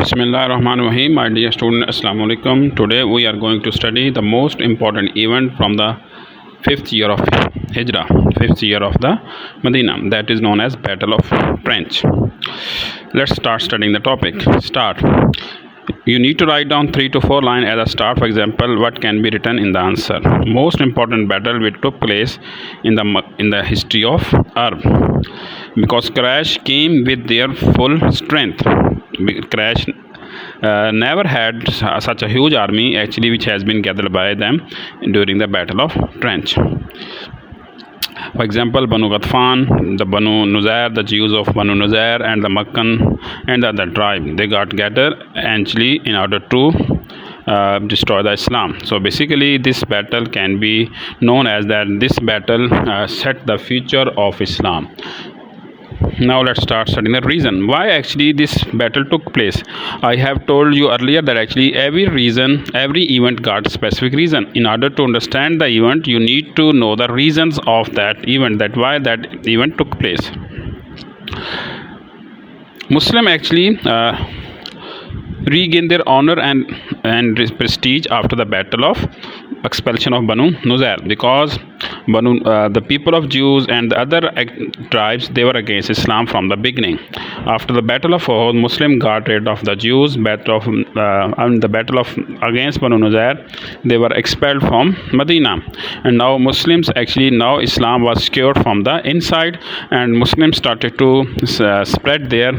Bismillah ar-Rahman ar-Rahim. My dear student, Assalamu alaikum. Today we are going to study the most important event from the fifth year of Hijrah, fifth year of the Medina, that is known as Battle of Trench. Let's start studying the topic. Start. You need to write down 3 to 4 lines as a start. For example, what can be written in the answer? Most important battle which took place in the history of Arab, because Quraysh came with their full strength. Quraysh never had such a huge army actually which has been gathered by them during the Battle of Trench. For example, Banu Ghatfan, the Banu Nuzair, the Jews of Banu Nuzair and the Makkan and the other tribe, they got gathered actually in order to destroy the Islam. So basically this battle can be known as that this battle set the future of Islam. Now let's start studying the reason why actually this battle took place. I have told you earlier that actually every event got a specific reason. In order to understand the event, you need to know the reasons of that event, that why that event took place. Muslim actually regained their honor and prestige after the battle of expulsion of Banu Nuzair, because the people of Jews and the other tribes, they were against Islam from the beginning. After the battle of Uhud, Muslim got rid of the Jews. The battle of against Banu Nuzair, they were expelled from Medina, and now Muslims now Islam was secured from the inside, and Muslims started to spread their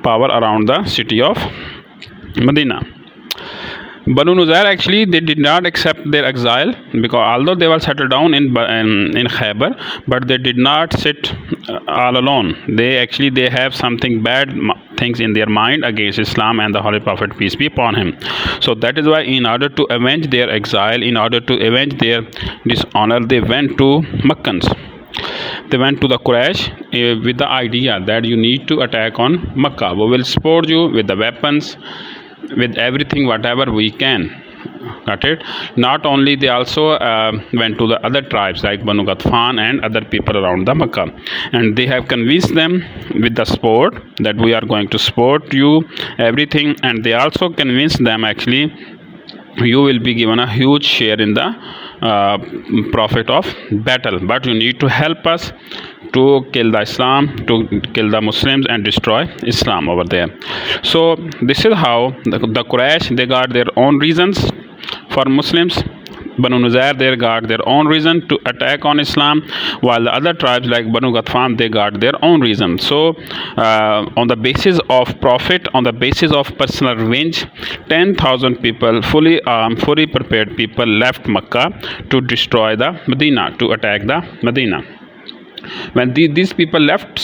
power around the city of Medina. Banu Nuzair actually they did not accept their exile, because although they were settled down in Khaybar, but they did not sit all alone. They have something bad things in their mind against Islam and the Holy Prophet, peace be upon him. So that is why in order to avenge their exile, in order to avenge their dishonor, they went to Makkans. They went to the Quraysh with the idea that you need to attack on Makkah. We will support you with the weapons, with everything whatever we can. Got it? Not only, they also went to the other tribes like Banu Ghatfan and other people around the Makkah, and they have convinced them with the support that we are going to support you everything, and they also convinced them actually you will be given a huge share in the profit of battle, but you need to help us to kill the Islam, to kill the Muslims and destroy Islam over there. So this is how the Quraysh, they got their own reasons for Muslims. Banu Nuzair, they got their own reason to attack on Islam, while the other tribes like Banu Ghatfan, they got their own reason. So on the basis of profit, on the basis of personal revenge, 10,000 people, fully armed, fully prepared people left Makkah to destroy the Medina, to attack the Medina. When these people left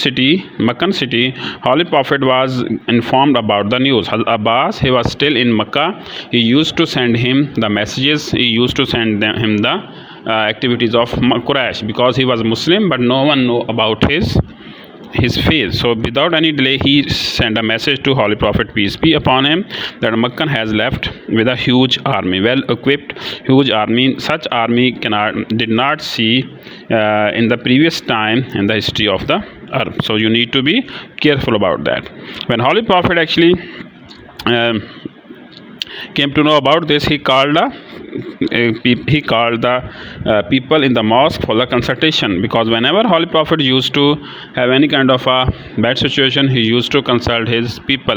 Meccan city, Holy Prophet was informed about the news. Abbas, he was still in Makkah. He used to send him the messages. He used to send him the activities of Quraysh, because he was Muslim, but no one knew about his faith. So without any delay, he sent a message to Holy Prophet, peace be upon him, that Makkah has left with a huge army, well equipped, huge army. Such army did not see in the previous time in the history of the Arab. So you need to be careful about that. When Holy Prophet actually came to know about this, he called the people in the mosque for the consultation, because whenever Holy Prophet used to have any kind of a bad situation, he used to consult his people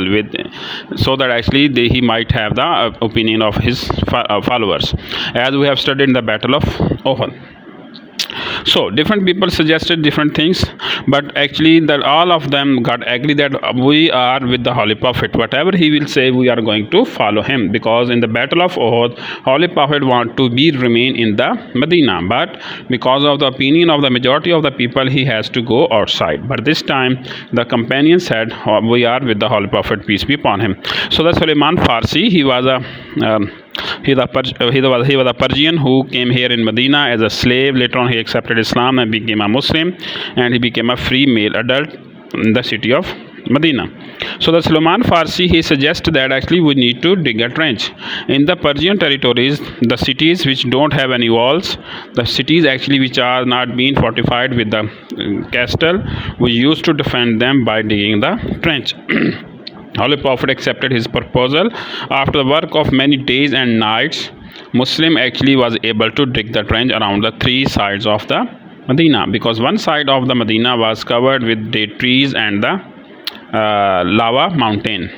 so that actually he might have the opinion of his followers, as we have studied in the Battle of Uhud. So different people suggested different things, but actually that all of them got agree that we are with the Holy Prophet. Whatever he will say, we are going to follow him, because in the Battle of Uhud, Holy Prophet want to remain in the Medina, but because of the opinion of the majority of the people, he has to go outside. But this time the companion said, we are with the Holy Prophet, peace be upon him. So the Sulaiman Farsi, he was a Persian who came here in Medina as a slave. Later on he accepted Islam and became a Muslim, and he became a free male adult in the city of Medina. So the Sulaiman Farsi, he suggests that actually we need to dig a trench in the Persian territories, the cities which don't have any walls, the cities actually which are not being fortified with the castle, we used to defend them by digging the trench. Holy Prophet accepted his proposal. After the work of many days and nights, Muslim actually was able to dig the trench around the three sides of the Medina, because one side of the Medina was covered with date trees and the lava mountain.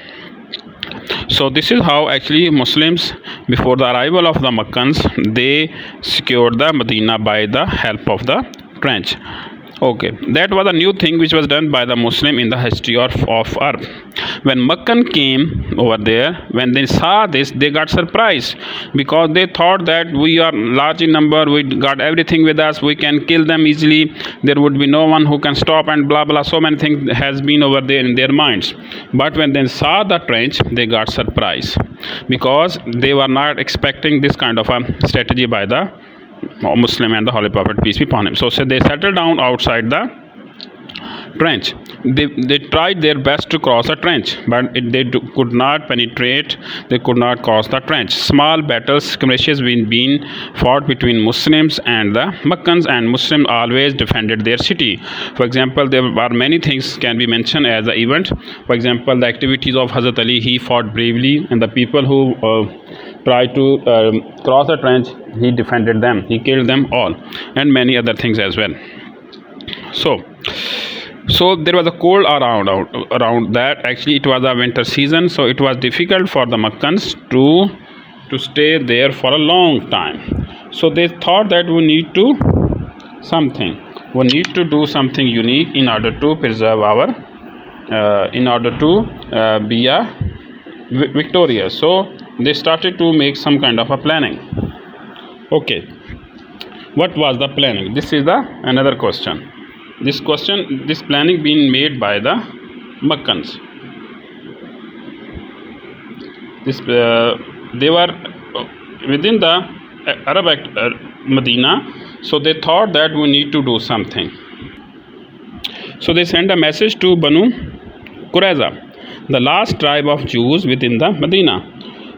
So this is how actually Muslims, before the arrival of the Meccans, they secured the Medina by the help of the trench. Okay, that was a new thing which was done by the Muslim in the history of Earth. When Meccan came over there, when they saw this, they got surprised, because they thought that we are large in number, we got everything with us, we can kill them easily, there would be no one who can stop, and blah blah, so many things has been over there in their minds. But when they saw the trench, they got surprised, because they were not expecting this kind of a strategy by the Muslim and the Holy Prophet, peace be upon him. So they settled down outside the trench. They tried their best to cross the trench, but could not penetrate. They could not cross the trench. Small battles, skirmishes been fought between Muslims and the Meccans, and Muslims always defended their city. For example, there are many things can be mentioned as the event. For example, the activities of Hazrat Ali, he fought bravely, and the people who tried to cross the trench, he defended them, he killed them all, and many other things as well. So there was a cold around that. Actually, it was a winter season, so it was difficult for the Meccans to stay there for a long time. So they thought that we need to do something unique in order to preserve our in order to be victorious. So they started to make some kind of a planning. Okay, what was the planning? This is another question. This planning being made by the Meccans. They were within the Arab Medina, so they thought that we need to do something. So they sent a message to Banu Qurayza, the last tribe of Jews within the Medina.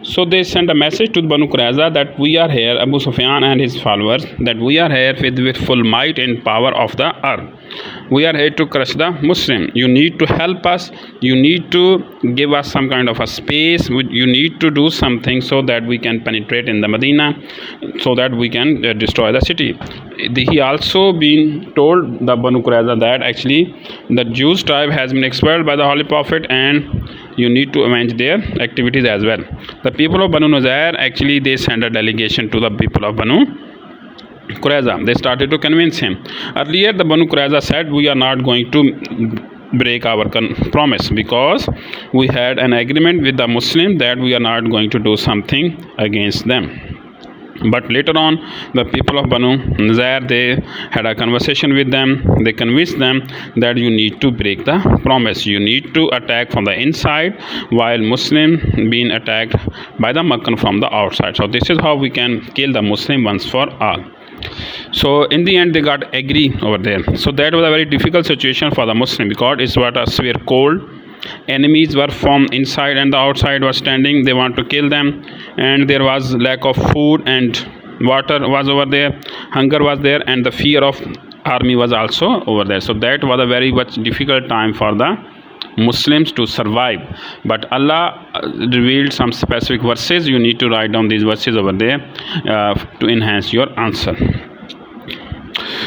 So they sent a message to Banu Qurayza that we are here, Abu Sufyan and his followers, that we are here with full might and power of the earth. We are here to crush the Muslim. You need to help us. You need to give us some kind of a space. You need to do something so that we can penetrate in the Medina, so that we can destroy the city. He also been told the Banu Qurayza that actually the Jews tribe has been expelled by the Holy Prophet, and you need to avenge their activities as well. The people of Banu Nazair, actually they sent a delegation to the people of Banu Qurayza. They started to convince him. Earlier the Banu Qurayza said, we are not going to break our promise, because we had an agreement with the Muslim that we are not going to do something against them. But later on, the people of Banu Nazair, they had a conversation with them. They convinced them that you need to break the promise. You need to attack from the inside, while Muslim being attacked by the Meccan from the outside. So this is how we can kill the Muslim once for all. So in the end, they got agree over there. So that was a very difficult situation for the Muslim, because it was a severe cold. Enemies were from inside and the outside were standing. They want to kill them, and there was lack of food and water was over there. Hunger was there, and the fear of army was also over there. So that was a very much difficult time for the Muslims to survive. But Allah revealed some specific verses. You need to write down these verses over there to enhance your answer.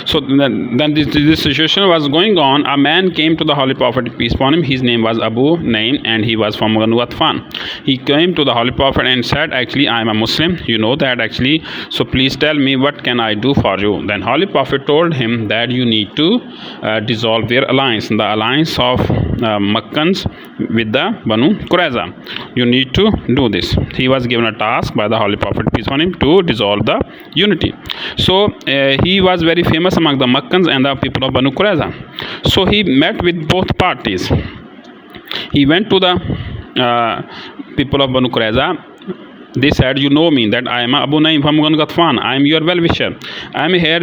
So then this situation was going on. A man came to the Holy Prophet, peace upon him. His name was Abu Naim, and he was from Banu Ghatfan. He came to the Holy Prophet and said, actually, I am a Muslim. You know that actually. So please tell me, what can I do for you? Then Holy Prophet told him that you need to dissolve their alliance, the alliance of Meccans with the Banu Qurayza. You need to do this. He was given a task by the Holy Prophet, peace upon him, to dissolve the unity. So he was very famous among the Meccans and the people of Banu Qurayza. So he met with both parties. He went to the people of Banu Qurayza. They said, you know me, that I am Abu Naim from Banu Ghatfan. I am your well-wisher. I am here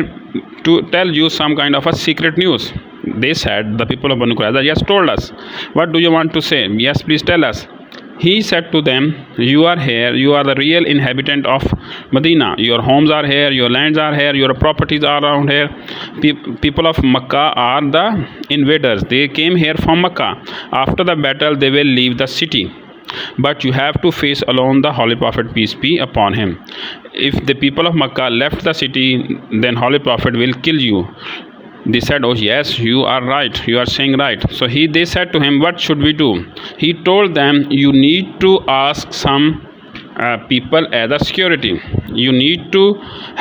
to tell you some kind of a secret news. They said, the people of Banu Qurayza, yes, told us. What do you want to say? Yes, please tell us. He said to them, "You are here, you are the real inhabitant of Medina. Your homes are here, your lands are here, your properties are around here. People of Makkah are the invaders. They came here from Makkah. After the battle, they will leave the city. But you have to face alone the Holy Prophet, peace be upon him. If the people of Makkah left the city, then Holy Prophet will kill you." They said, "Oh yes, you are right, you are saying right." So they said to him, "What should we do?" He told them, "You need to ask some people as a security. You need to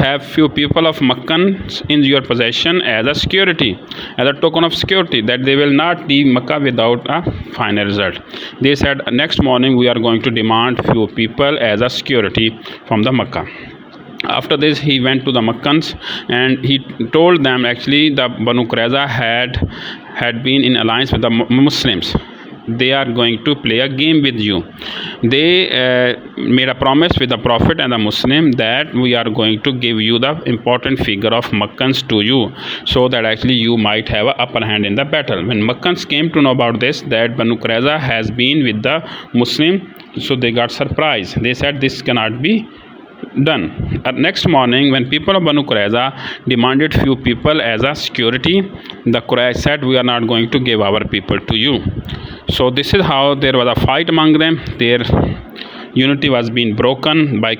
have few people of Makkans in your possession as a security, as a token of security, that they will not leave Makkah without a final result." They said, "Next morning we are going to demand few people as a security from the Makkah." After this, he went to the Makkans and he told them, actually the Banu Qurayza had been in alliance with the Muslims. They are going to play a game with you. They made a promise with the Prophet and the Muslim that we are going to give you the important figure of Makkans to you, so that actually you might have an upper hand in the battle. When Makkans came to know about this, that Banu Qurayza has been with the Muslim, so they got surprised. They said, "This cannot be done." Next morning, when people of Banu Qurayza demanded few people as a security, the Quraysh said, "We are not going to give our people to you." So this is how there was a fight among them. Their unity was being broken by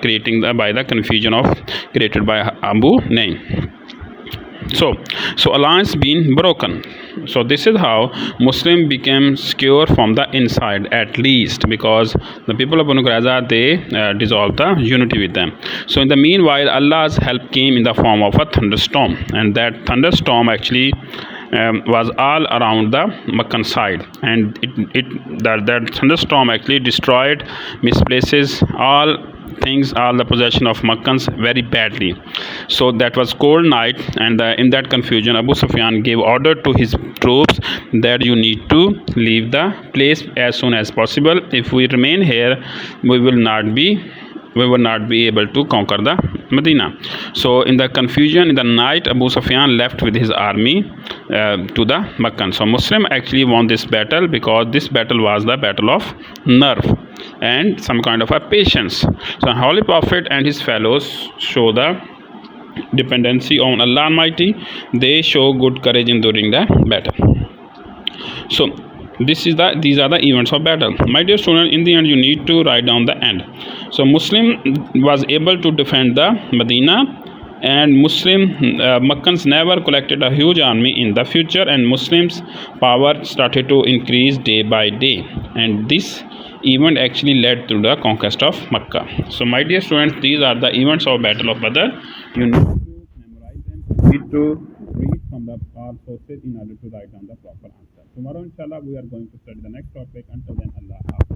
the confusion created by Abu Naim. So alliance being broken. So this is how Muslim became secure from the inside, at least, because the people of Banu Qurayza, they dissolved the unity with them. So in the meanwhile, Allah's help came in the form of a thunderstorm, and that thunderstorm actually was all around the Meccan side, and that thunderstorm actually destroyed, misplaces all things, all the possession of Meccans very badly. So that was cold night, and in that confusion, Abu Sufyan gave order to his troops that you need to leave the place as soon as possible. If we remain here, we will not be able to conquer the Medina. So in the confusion, in the night, Abu Sufyan left with his army to the Meccan. So Muslim actually won this battle, because this battle was the battle of nerve and some kind of a patience. So Holy Prophet and his fellows show the dependency on Allah Almighty. They show good courage in during the battle. So these are the events of battle. My dear student, in the end you need to write down the end. So Muslim was able to defend the Medina, and Meccans never collected a huge army in the future, and Muslims' power started to increase day by day, and this event actually led to the conquest of Makkah. So my dear students, these are the events of Battle of Badr. You need to memorize them. You need to read from the all sources in order to write down the proper answer. Tomorrow inshallah we are going to study the next topic. Until then, Allah Hafiz.